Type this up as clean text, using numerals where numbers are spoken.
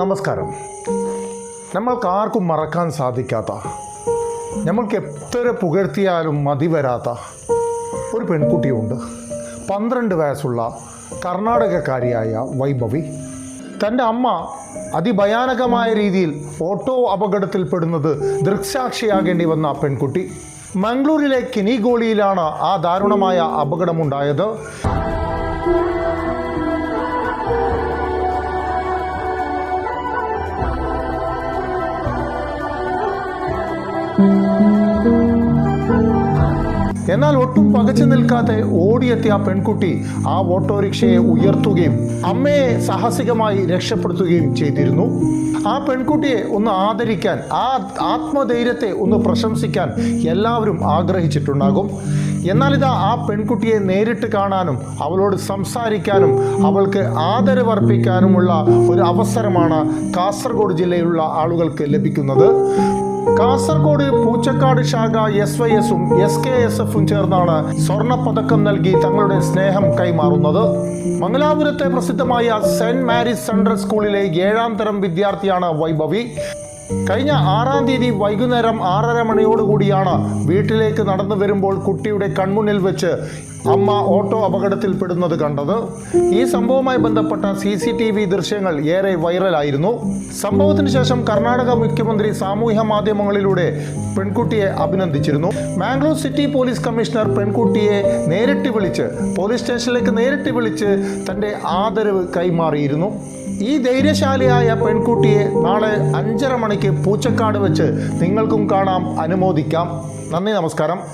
നമസ്കാരം. നമ്മൾക്കാർക്കും മറക്കാൻ സാധിക്കാത്ത, നമ്മൾക്ക് എത്ര പുകഴ്ത്തിയാലും മതി വരാത്ത ഒരു പെൺകുട്ടിയുണ്ട്. 12 വയസ്സുള്ള കർണാടകക്കാരിയായ വൈഭവി. തൻ്റെ അമ്മ അതിഭയാനകമായ രീതിയിൽ ഓട്ടോ അപകടത്തിൽപ്പെടുന്നത് ദൃക്സാക്ഷിയാകേണ്ടി വന്ന പെൺകുട്ടി. മംഗളൂരിലെ കിനിഗോളിയിലാണ് ആ ദാരുണമായ അപകടമുണ്ടായത്. എന്നാൽ ഒട്ടും പകച്ചു നിൽക്കാതെ ഓടിയെത്തിയ ആ പെൺകുട്ടി ആ ഓട്ടോറിക്ഷയെ ഉയർത്തുകയും അമ്മയെ സാഹസികമായി രക്ഷപ്പെടുത്തുകയും ചെയ്തിരുന്നു. ആ പെൺകുട്ടിയെ ഒന്ന് ആദരിക്കാൻ, ആ ആത്മധൈര്യത്തെ ഒന്ന് പ്രശംസിക്കാൻ എല്ലാവരും ആഗ്രഹിച്ചിട്ടുണ്ടാകും. എന്നാൽ ഇതാ ആ പെൺകുട്ടിയെ നേരിട്ട് കാണാനും അവളോട് സംസാരിക്കാനും അവൾക്ക് ആദരവർപ്പിക്കാനുമുള്ള ഒരു അവസരമാണ് കാസർഗോഡ് ജില്ലയിലുള്ള ആളുകൾക്ക് ലഭിക്കുന്നത്. കാസർഗോഡ് പൂച്ചക്കാട് ശാഖ SYS-ഉം SKSF-ഉം ചേർന്നാണ് സ്വർണ്ണ പതക്കം നൽകി തങ്ങളുടെ സ്നേഹം കൈമാറുന്നത്. മംഗലാപുരത്തെ പ്രസിദ്ധമായ സെന്റ് മാരീസ് സെൻട്രൽ സ്കൂളിലെ 7ാം തരം വിദ്യാർത്ഥിയാണ് വൈഭവി. കഴിഞ്ഞ 6-ാം തീയതി വൈകുന്നേരം 6:30 മണിയോടുകൂടിയാണ് വീട്ടിലേക്ക് നടന്നു വരുമ്പോൾ കുട്ടിയുടെ കൺമുന്നിൽ വെച്ച് അമ്മ ഓട്ടോ അപകടത്തിൽപ്പെടുന്നത് കണ്ടത്. ഈ സംഭവവുമായി ബന്ധപ്പെട്ട CCTV ദൃശ്യങ്ങൾ ഏറെ വൈറലായിരുന്നു. സംഭവത്തിന് ശേഷം കർണാടക മുഖ്യമന്ത്രി സാമൂഹ്യ മാധ്യമങ്ങളിലൂടെ പെൺകുട്ടിയെ അഭിനന്ദിച്ചിരുന്നു. മാംഗ്ലൂർ സിറ്റി പോലീസ് കമ്മീഷണർ പെൺകുട്ടിയെ പോലീസ് സ്റ്റേഷനിലേക്ക് നേരിട്ട് വിളിച്ച് തൻ്റെ ആദരവ് കൈമാറിയിരുന്നു. ഈ ധൈര്യശാലിയായ പെൺകുട്ടിയെ നാളെ 5:30 മണിക്ക് പൂച്ചക്കാട് വെച്ച് നിങ്ങൾക്കും കാണാം, അനുമോദിക്കാം. നന്ദി, നമസ്കാരം.